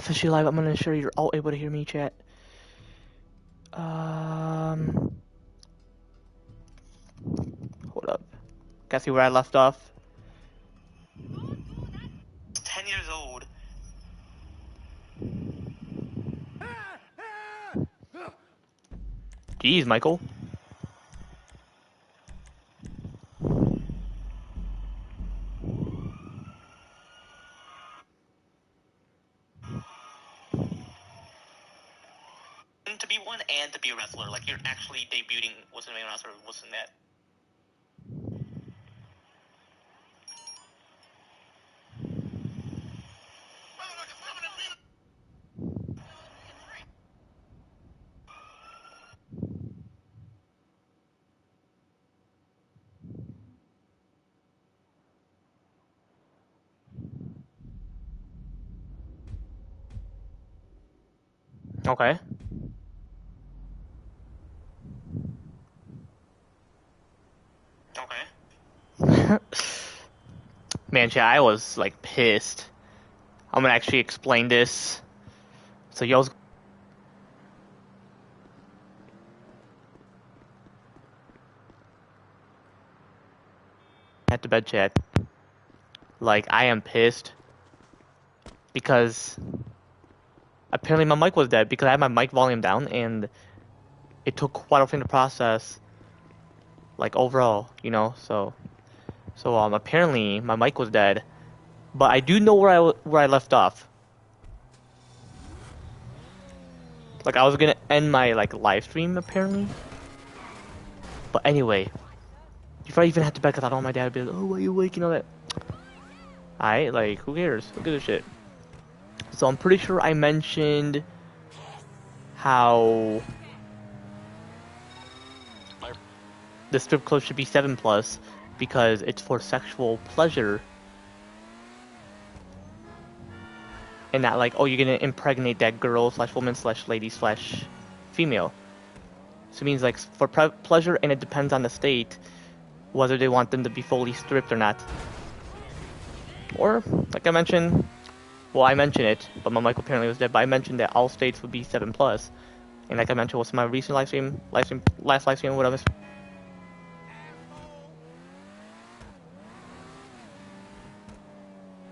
officially live. I'm gonna ensure you're all able to hear me, chat. Hold up. Gotta see where I left off. 10 years old. Jeez, Michael. To be one and to be a wrestler, like you're actually debuting. What's the name wrestler? Wasn't that? Okay. Okay. Man, chat, I was like pissed. I'm gonna actually explain this. So y'all's at the bed, chat. Like, I am pissed because apparently my mic was dead because I had my mic volume down and it took quite a thing to process. Like overall, you know. So apparently my mic was dead, but I do know where I left off. Like I was gonna end my like live stream apparently. But anyway, if I even had to back, I thought, oh, my dad would be like, oh, why are you awake? You know that. Like, who cares? Who gives a shit? So I'm pretty sure I mentioned how the strip club should be 7+ because it's for sexual pleasure. And not like, oh, you're gonna impregnate that girl / woman / lady / female. So it means like for pleasure, and it depends on the state whether they want them to be fully stripped or not. Or, like I mentioned, well, I mentioned it, but my mic apparently was dead, but I mentioned that all states would be 7+. And like I mentioned, what's my recent last live stream, whatever.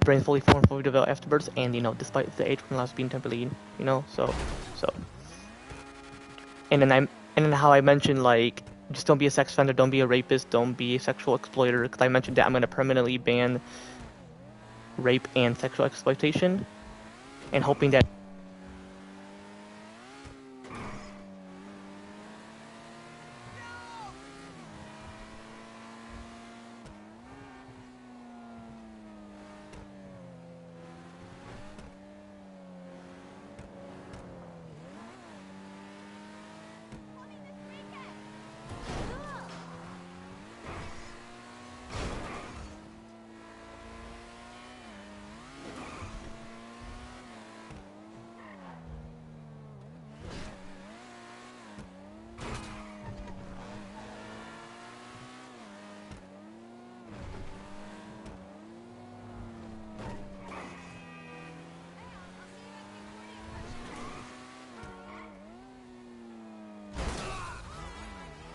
Brain fully formed, fully developed afterwards, and you know, despite the age when I was being temporarily, you know, so. And then how I mentioned like, just don't be a sex offender, don't be a rapist, don't be a sexual exploiter, because I mentioned that I'm gonna permanently ban rape and sexual exploitation, and hoping that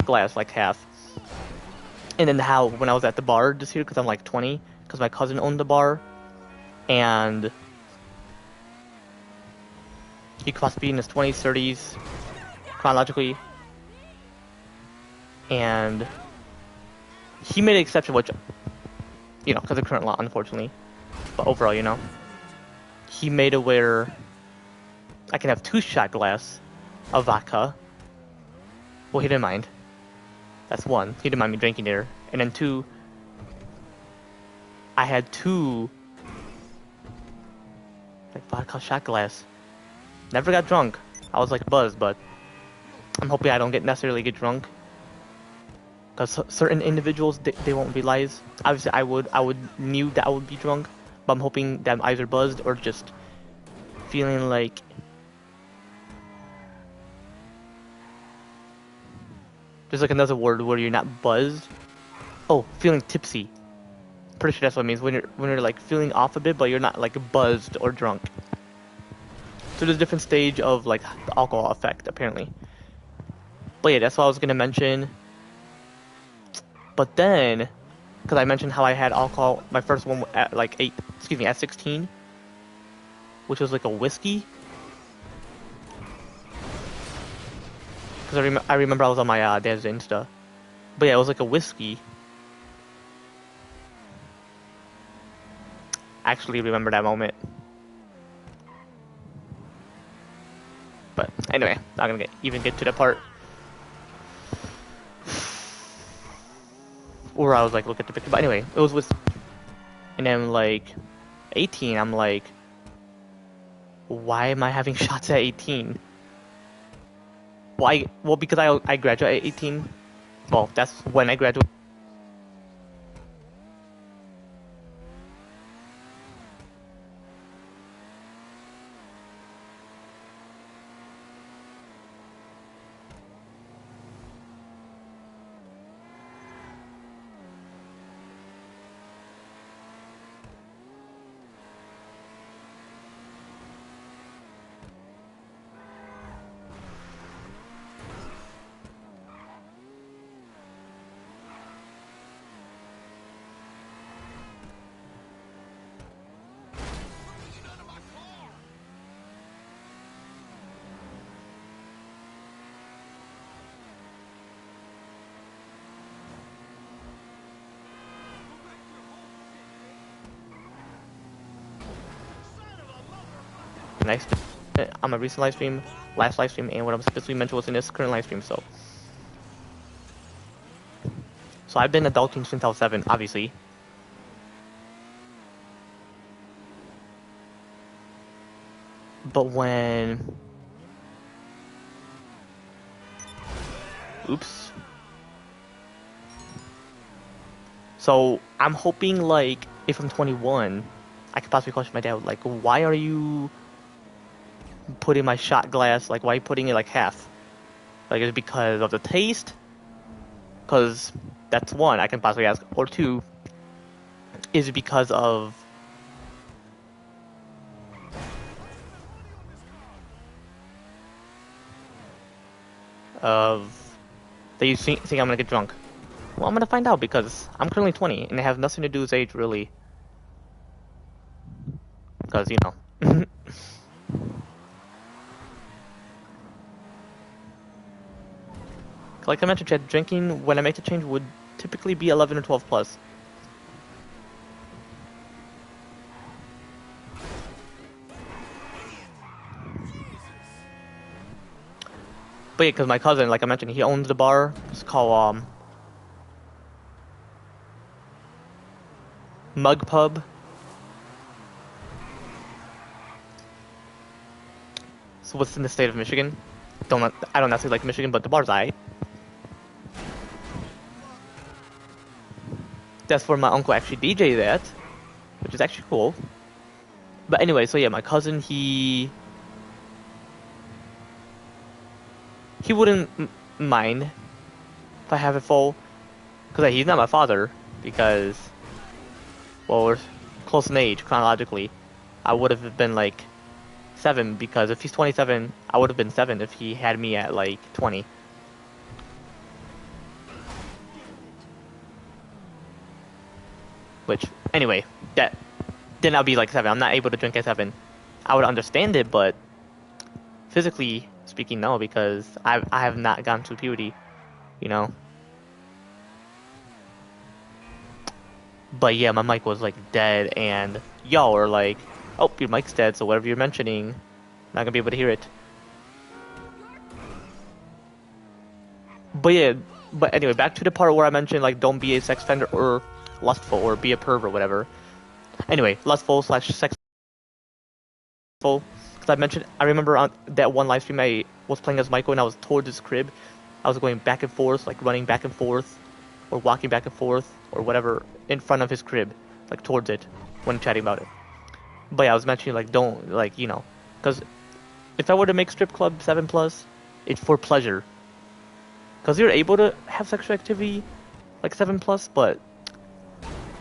glass like half. And then how when I was at the bar this year, because I'm like 20, because my cousin owned the bar, and he could possibly be in his 20s, 30s, chronologically, and he made an exception, which, you know, because of current law, unfortunately, but overall, you know, he made it where I can have 2 shot glass of vodka. Well, he didn't mind. That's 1. He didn't mind me drinking there. And then 2, I had 2 like vodka shot glass. Never got drunk. I was like buzzed, but I'm hoping I don't necessarily get drunk. Because certain individuals, they won't realize. Obviously, I knew that I would be drunk, but I'm hoping that I'm either buzzed or just feeling like there's like another word where you're not buzzed. Oh, feeling tipsy. Pretty sure that's what it means when you're like feeling off a bit, but you're not like buzzed or drunk. So there's a different stage of like the alcohol effect apparently. But yeah, that's what I was gonna mention. But then, because I mentioned how I had alcohol, my first one at like at 16, which was like a whiskey. Because I remember I was on my dad's Insta. But yeah, it was like a whiskey. I actually remember that moment. But anyway, not gonna even get to the part where I was like, look at the picture. But anyway, it was with, and then like 18, I'm like, why am I having shots at 18? Why? Well, because I graduated at 18. Well, that's when I graduated. Next, on my recent live stream, last live stream, and what I'm supposed to mention was in this current live stream. So I've been adulting since I was 7, obviously. But when, oops. So I'm hoping like if I'm 21, I could possibly question my dad like, why are you putting my shot glass, like why are you putting it like half? Like is it because of the taste? Because that's one I can possibly ask. Or two, is it because of that you think I'm gonna get drunk? Well, I'm gonna find out because I'm currently 20 and it has nothing to do with age really. Because you know. Like I mentioned, Chad, drinking when I make the change would typically be 11 or 12 plus. But yeah, because my cousin, like I mentioned, he owns the bar. It's called Mug Pub. So what's in the state of Michigan? I don't necessarily like Michigan, but the bar's aight. That's where my uncle actually DJ'd at, which is actually cool. But anyway, so yeah, my cousin, he wouldn't mind if I have it full, because he's not my father, because, well, we're close in age, chronologically. I would have been like 7, because if he's 27, I would have been 7 if he had me at like 20. Which, anyway, then I'll be like 7. I'm not able to drink at 7. I would understand it, but physically speaking, no, because I have not gone through puberty, you know. But yeah, my mic was like dead, and y'all are like, oh, your mic's dead, so whatever you're mentioning, not gonna be able to hear it. But yeah, but anyway, back to the part where I mentioned like don't be a sex offender or lustful or be a perv or whatever. Anyway, lustful / sexful. Because I remember on that one live stream I was playing as Michael and I was towards his crib. I was going back and forth, like running back and forth, or walking back and forth, or whatever, in front of his crib, like towards it, when chatting about it. But yeah, I was mentioning like don't, like, you know, because if I were to make strip club 7 plus, it's for pleasure. Because you're able to have sexual activity like 7 plus, but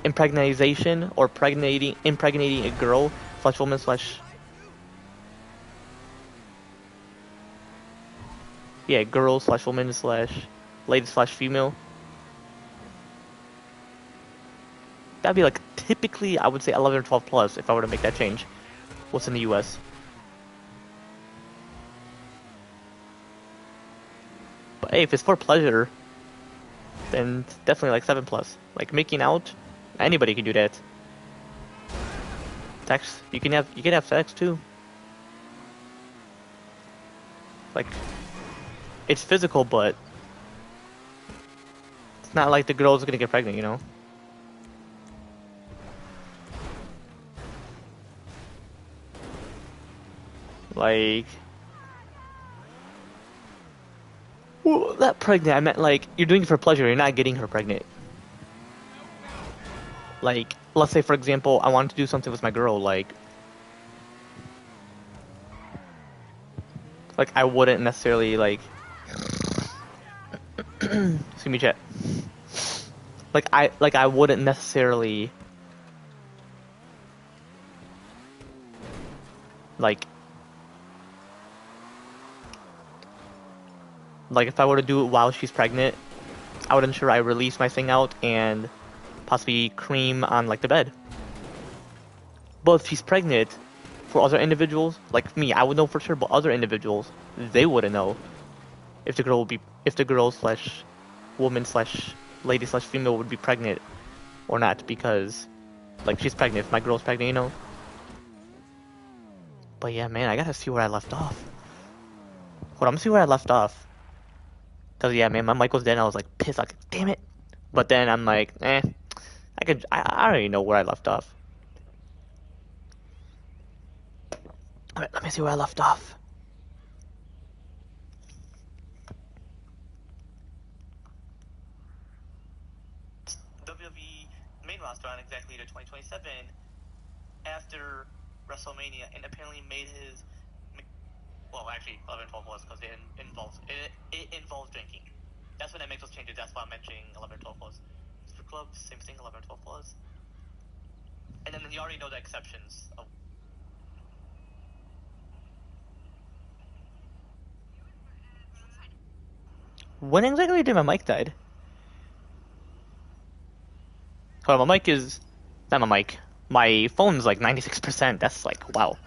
impregnation or impregnating a girl / woman / Yeah, girl slash woman slash lady slash female. That'd be like typically I would say 11 or 12 plus if I were to make that change. What's in the US? But hey, if it's for pleasure, then it's definitely like 7 plus. Like making out, anybody can do that. Sex, you can have sex too. Like it's physical, but it's not like the girl's gonna get pregnant, you know? Like, well, not pregnant. I meant like you're doing it for pleasure. You're not getting her pregnant. Like, let's say for example, I wanted to do something with my girl. Like I wouldn't necessarily like. Excuse me, chat. Like I wouldn't necessarily like if I were to do it while she's pregnant, I would ensure I release my thing out and possibly cream on like the bed. But if she's pregnant, for other individuals, like me, I would know for sure, but other individuals, they wouldn't know if the girl slash woman slash lady slash female would be pregnant or not because like she's pregnant, if my girl's pregnant, you know. But yeah, man, I gotta see where I left off. Hold on, I'm gonna see where I left off. Cause yeah, man, my mic was dead and I was like pissed, like damn it. But then I'm like, I already know where I left off. Alright, let me see where I left off. WWE main roster on exactly to 2027 after WrestleMania, and apparently made his, well, actually 11 12 was because it involves drinking. That's when it makes those changes. That's why I'm mentioning 11 12 was. For clubs, same thing, 11 12 was. And then you already know the exceptions of. When exactly did my mic died? Hold on, my mic is not my mic. My phone's like 96%. That's like wow.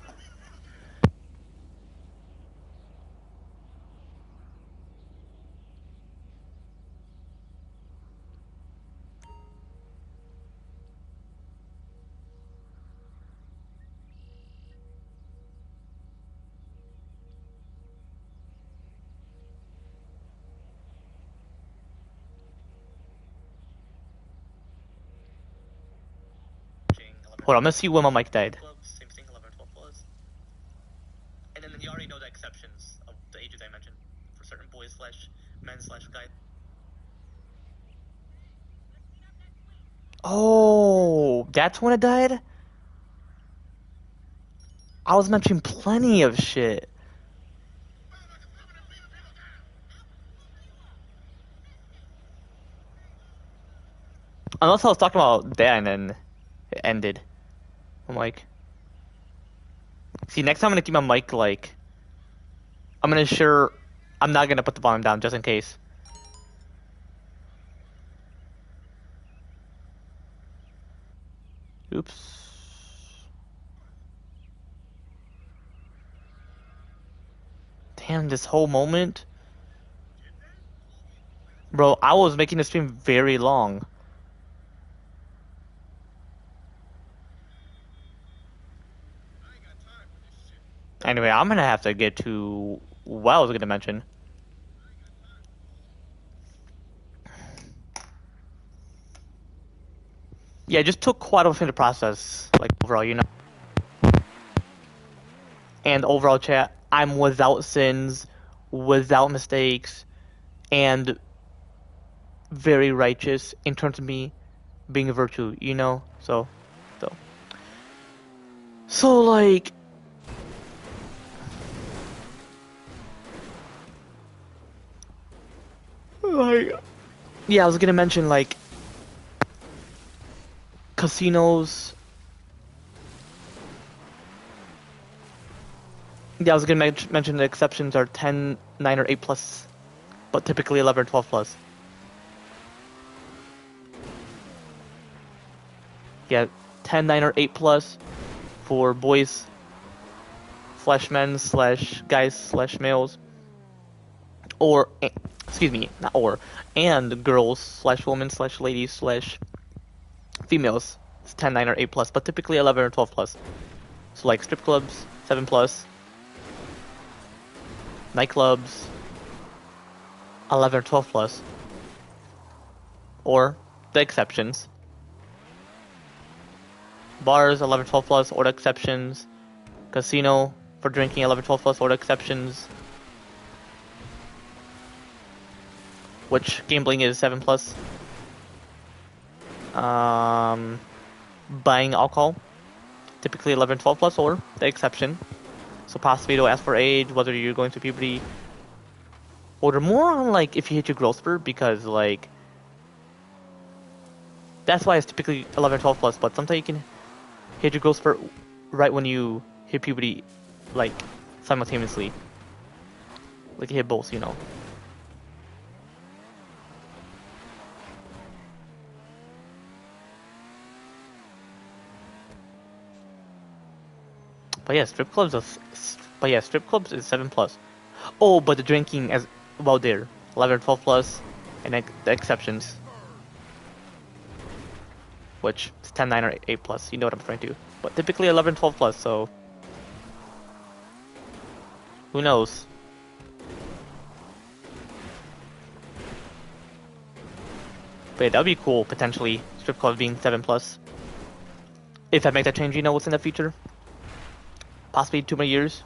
Hold on, I'm gonna see when my mic died. Same thing, 11 12 was. And then you already know the exceptions of the ages I mentioned for certain boys slash men slash guys. Oh, that's when it died? I was mentioning plenty of shit. Unless I was talking about that and then it ended. I'm like, see, next time I'm gonna keep my mic like, I'm gonna ensure I'm not gonna put the volume down just in case. Oops. Damn, this whole moment. Bro, I was making the stream very long. Anyway, I'm gonna have to get to what I was gonna mention. Yeah, it just took quite a bit to process, like overall, you know. And overall, chat, I'm without sins, without mistakes, and very righteous in terms of me being a virtue, you know. So like, yeah, I was gonna mention like casinos. Yeah, I was gonna mention the exceptions are 10, 9, or 8 plus, but typically 11 or 12 plus. Yeah, 10, 9, or 8 plus for boys slash men slash guys slash males, or excuse me, not or, and girls slash women slash ladies slash females. It's 10, 9, or 8 plus, but typically 11 or 12 plus. So like strip clubs, 7 plus, nightclubs, 11 or 12 plus, or the exceptions. Bars, 11, 12 plus, or the exceptions. Casino for drinking, 11, 12 plus, or the exceptions. Which gambling is 7 plus. Buying alcohol, typically 11, 12 plus, or the exception. So possibly it'll ask for age, whether you're going through puberty. Or they're more on like if you hit your growth spurt, because like that's why it's typically 11, 12 plus, but sometimes you can hit your growth spurt right when you hit puberty, like simultaneously. Like you hit both, you know. But yeah, strip clubs is 7 plus. Oh, but the drinking as well there, 11, 12 plus, and the exceptions, which is 10, 9, or 8 plus. You know what I'm referring to. But typically 11, 12 plus. So who knows? But yeah, that'd be cool, potentially, strip clubs being 7 plus. If I make that change, you know what's in the future? Possibly 2 more years.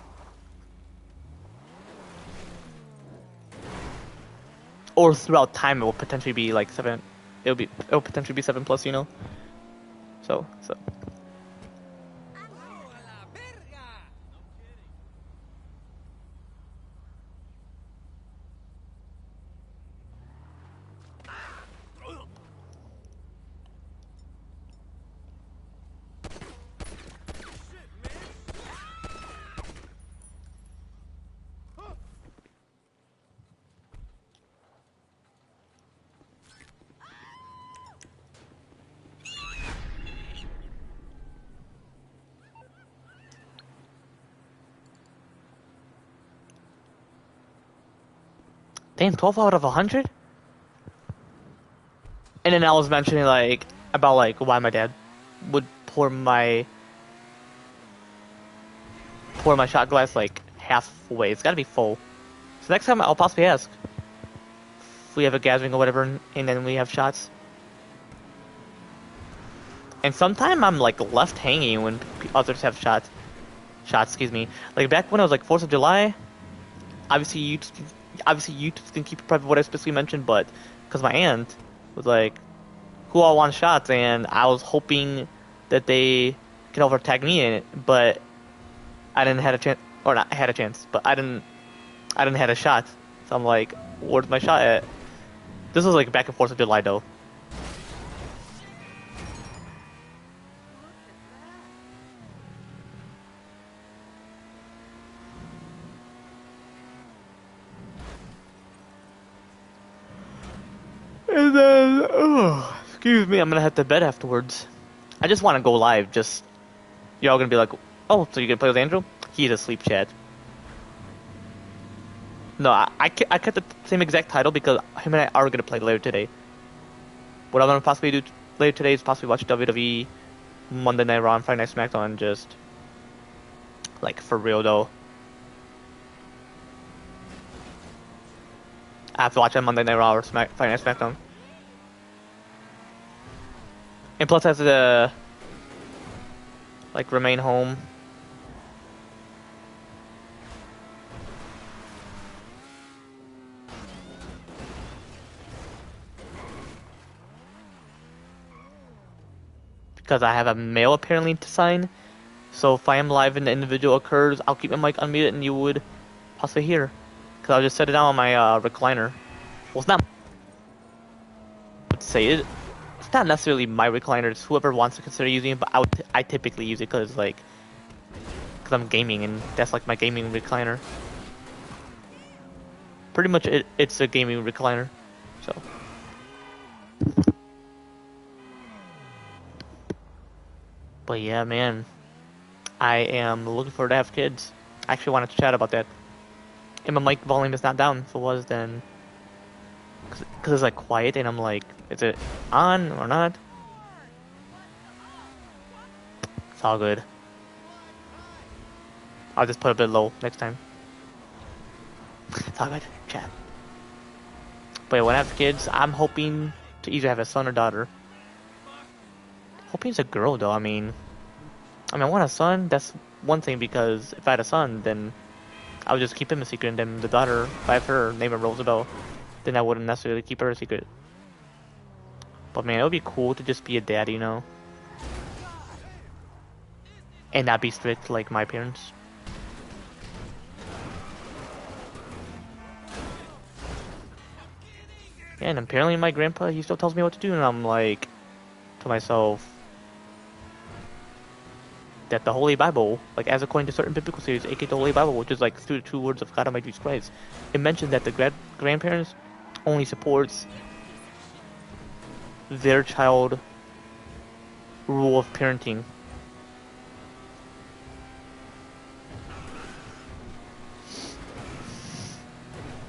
Or throughout time, it will potentially be like 7. It'll potentially be 7 plus, you know? So. Damn, 12 out of 100? And then I was mentioning like about like why my dad would pour my shot glass like halfway. It's gotta be full. So next time I'll possibly ask if we have a gathering or whatever, and then we have shots. And sometimes I'm like left hanging when others have shots. Excuse me. Like back when I was like 4th of July. Obviously you can keep it private what I specifically mentioned, but because my aunt was like, who all wants shots, and I was hoping that they could overtag me in it, but I didn't have a chance, or not had a chance, but I didn't have a shot. So I'm like, where's my shot at? This was like back and 4th of July though. And then, excuse me, I'm gonna head to bed afterwards. I just want to go live. Just y'all gonna be like, oh, so you gonna play with Andrew? He's asleep, Chad. No, I kept the same exact title because him and I are gonna play later today. What I'm gonna possibly do later today is possibly watch WWE, Monday Night Raw, and Friday Night SmackDown. Just like for real though. I have to watch on Monday Night Raw or Friday Night SmackDown. And plus, I have to like remain home. Because I have a mail apparently to sign. So if I am live and the individual occurs, I'll keep my mic unmuted and you would possibly hear. Because I'll just set it down on my recliner. Well, it's not. Let's say it. It's not necessarily my recliner. It's whoever wants to consider using it. But I typically use it because like because I'm gaming, and that's like my gaming recliner. Pretty much, it's a gaming recliner. So. But yeah, man, I am looking forward to have kids. I actually wanted to chat about that. And my mic volume is not down. If it was, then because it's like quiet, and I'm like, is it on or not? It's all good. I'll just put it a bit low next time. It's all good. Chat. But yeah, when I have kids, I'm hoping to either have a son or daughter. Hoping it's a girl though. I mean, I want a son. That's one thing, because if I had a son, then I would just keep him a secret, and then the daughter, if I have her, name her Rosabelle, then I wouldn't necessarily keep her a secret. But man, it would be cool to just be a dad, you know? And not be strict like my parents. Yeah, and apparently my grandpa, he still tells me what to do, and I'm like, to myself, that the Holy Bible, like as according to certain biblical series, aka the Holy Bible, which is like through the two words of God Almighty Jesus Christ, it mentions that the grandparents only supports their child rule of parenting.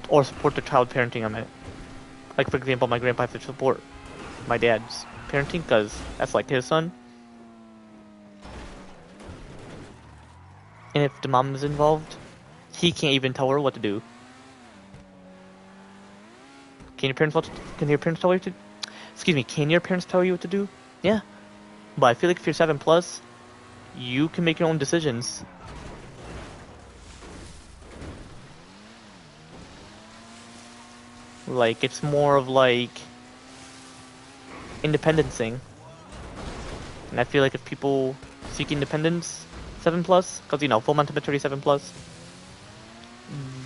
Or support the child parenting, I meant. Like, for example, my grandpa has to support my dad's parenting, because that's like his son. And if the mom is involved, he can't even tell her what to do. Can your parents tell you to? Excuse me. Can your parents tell you what to do? Yeah. But I feel like if you're 7+, you can make your own decisions. Like, it's more of like independencing. And I feel like if people seek independence 7+, because you know, full mental maturity 7+,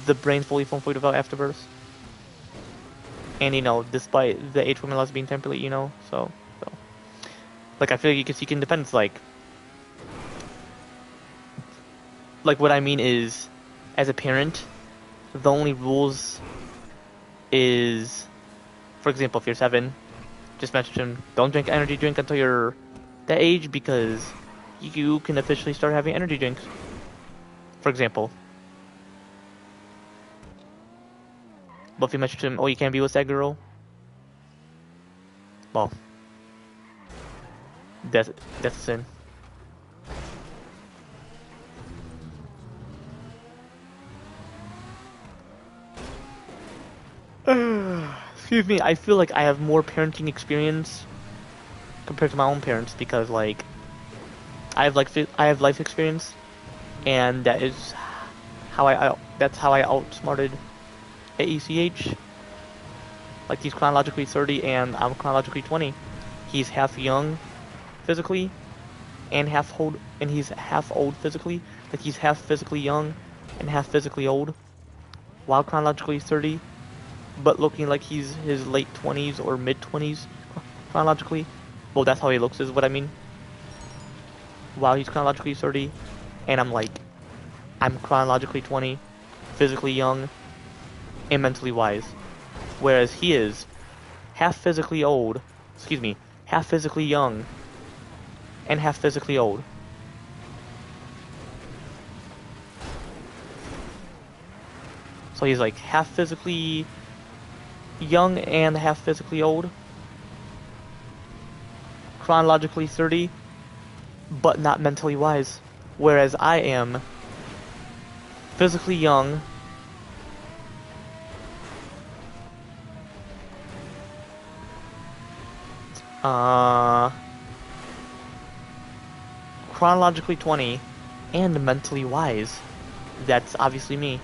the brain's fully formed, fully developed after birth. And you know, despite the age women laws being temperate, you know, so like I feel like you can seek independence. Like what I mean is, as a parent, the only rules is, for example, if you're 7, just mention don't drink energy drink until you're that age, because you can officially start having energy drinks. For example. But if you mention to him, oh, you can't be with that girl, well, that's a sin. Excuse me, I feel like I have more parenting experience compared to my own parents, because like I have life experience, and that is that's how I outsmarted AECH. Like, he's chronologically 30 and I'm chronologically 20. He's half young physically and half old, and he's half old physically. Like, he's half physically young and half physically old, while chronologically 30, but looking like he's his late 20s or mid 20s chronologically. Well, that's how he looks, is what I mean. While he's chronologically 30, and I'm chronologically 20, physically young, and mentally wise. Whereas he is half physically old, half physically young, and half physically old. So he's like half physically young and half physically old. Chronologically 30, but not mentally wise. Whereas I am physically young, chronologically 20, and mentally wise. That's obviously me.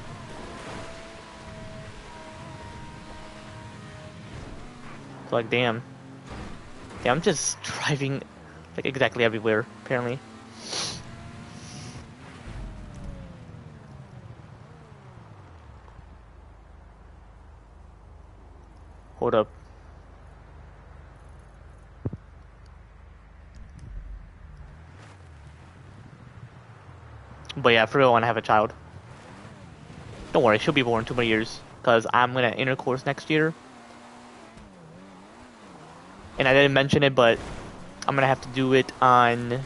So like, damn. Yeah, I'm just driving like exactly everywhere, apparently. Hold up. But yeah, for real, I want to have a child. Don't worry, she'll be born in 2 more years. Because I'm going to intercourse next year. And I didn't mention it, but I'm going to have to do it on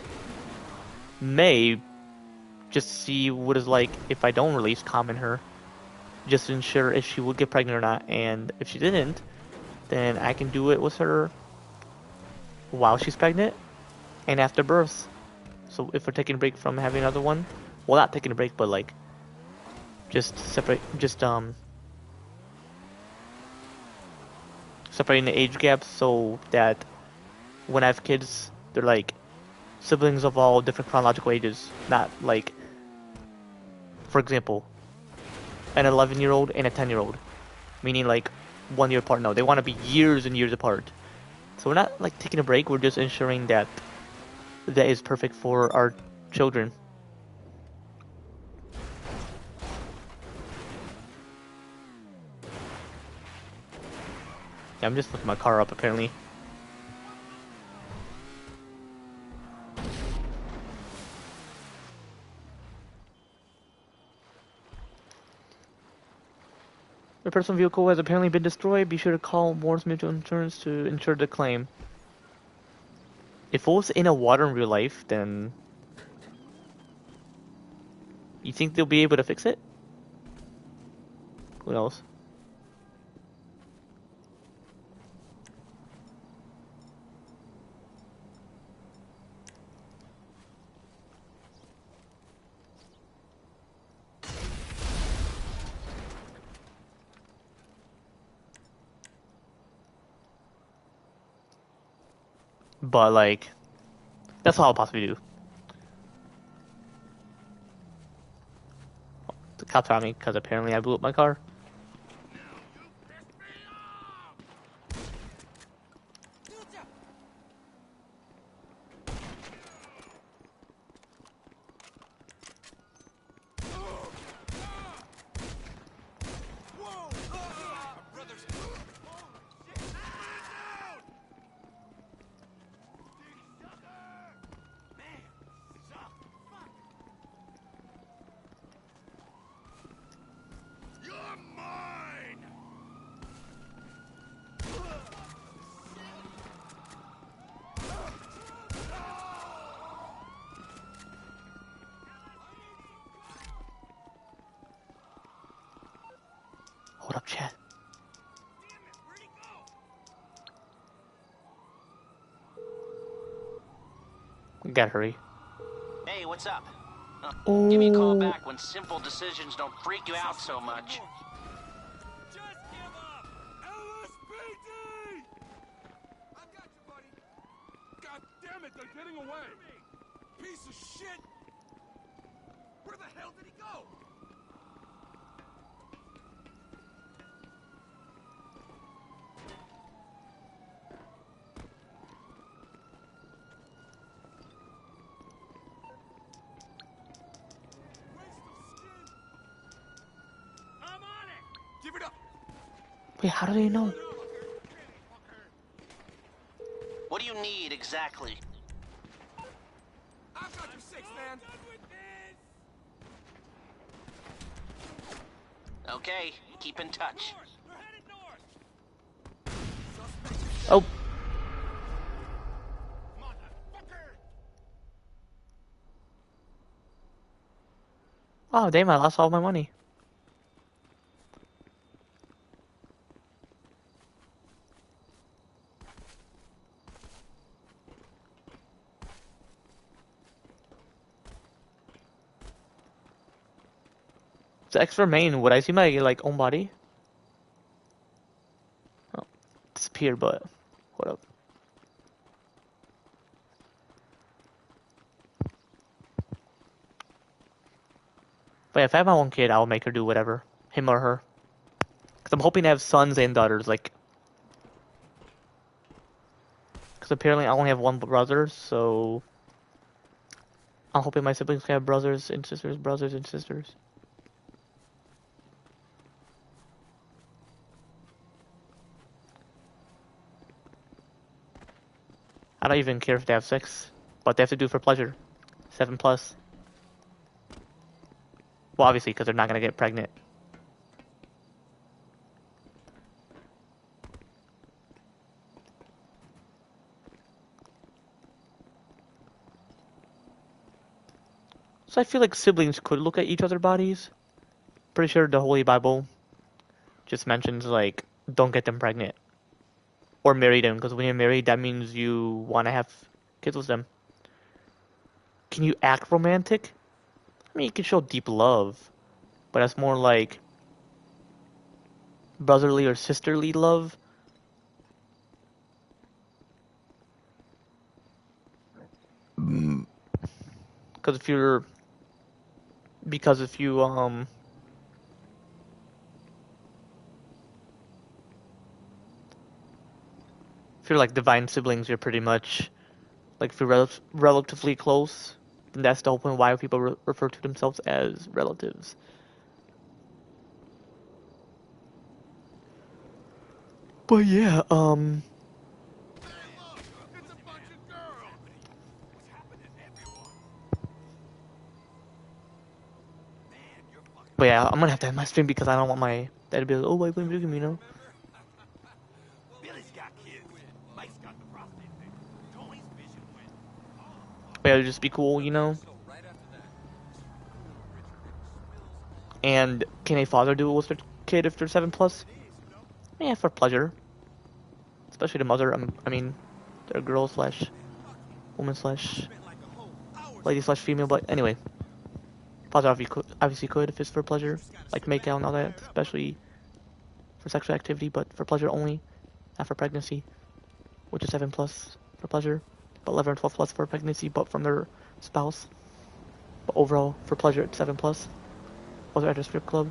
May. Just to see what it's like if I don't release calm in her. Just to ensure if she would get pregnant or not. And if she didn't, then I can do it with her while she's pregnant and after birth. So if we're taking a break from having another one, well, not taking a break, but like just separating the age gaps so that when I have kids, they're like siblings of all different chronological ages, not like, for example, an 11-year-old and a 10-year-old, meaning like 1 year apart. No, they want to be years and years apart. So we're not like taking a break. We're just ensuring that that is perfect for our children. Yeah, I'm just looking my car up apparently. Your personal vehicle has apparently been destroyed. Be sure to call Moore's Mutual Insurance to insure the claim. If it was in a water in real life, then you think they'll be able to fix it? Who knows? But like, that's all I'll possibly do. The cops found me because apparently I blew up my car. Hold up, Chad. We gotta hurry. Hey, what's up? Oh. Give me a call back when simple decisions don't freak you out so much. Just give up! LSPD! I got you, buddy. God damn it, they're getting away. Piece of shit! Where the hell did he go? I'm on it! Give it up! Wait, how do they know? What do you need exactly? I've got your six, man! Okay, keep in touch. They're headed north! Oh. Motherfucker! Oh, damn, I lost all my money. The extra main, would I see my like own body? Oh, disappeared, but what up? But if I have my own kid, I'll make her do whatever, him or her. Cause I'm hoping to have sons and daughters, like. Cause apparently I only have one brother, so I'm hoping my siblings can have brothers and sisters. I don't even care if they have sex, but they have to do it for pleasure. 7+. Well, obviously, because they're not gonna get pregnant. So I feel like siblings could look at each other's bodies. Pretty sure the Holy Bible just mentions like don't get them pregnant or marry them, because when you're married, that means you want to have kids with them. Can you act romantic? I mean, you can show deep love, but that's more like brotherly or sisterly love. Because if you're, because if you're like divine siblings, you're pretty much like if you're relatively close, then that's the whole point why people refer to themselves as relatives. But yeah, It's a bunch of girls. What's happening, everyone? Man, you're fucking. but yeah, I'm gonna have to end my stream because I don't want my dad to be like, oh, why wouldn't you give me, you know? Billy's got kids. Mike's got the prostate thing. Tony's vision went. But yeah, it'd just be cool, you know? Right after that. And can a father do it with their kid if they're 7 plus? Yeah, for pleasure. Especially the mother. I mean, they're girl slash woman slash lady slash female. But anyway, father obviously could if it's for pleasure, like make out and all that, especially for sexual activity, but for pleasure only, not for pregnancy, which is 7 plus for pleasure, but 11 or 12 plus for pregnancy, but from their spouse. But overall, for pleasure, it's 7 plus. Whether at a strip club,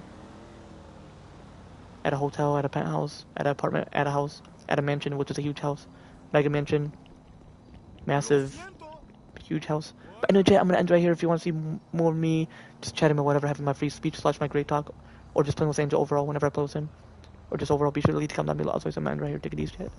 at a hotel, at a penthouse, at an apartment, at a house, at a mansion, which is a huge house, mega mansion, massive, huge house. But anyway, chat, I'm gonna end right here. If you want to see more of me, just chatting or whatever, having my free speech slash my great talk, or just playing with Angel overall whenever I play with him, or just overall, be sure to leave a comment down below. Otherwise, I'm gonna end right here. Take it easy, chat.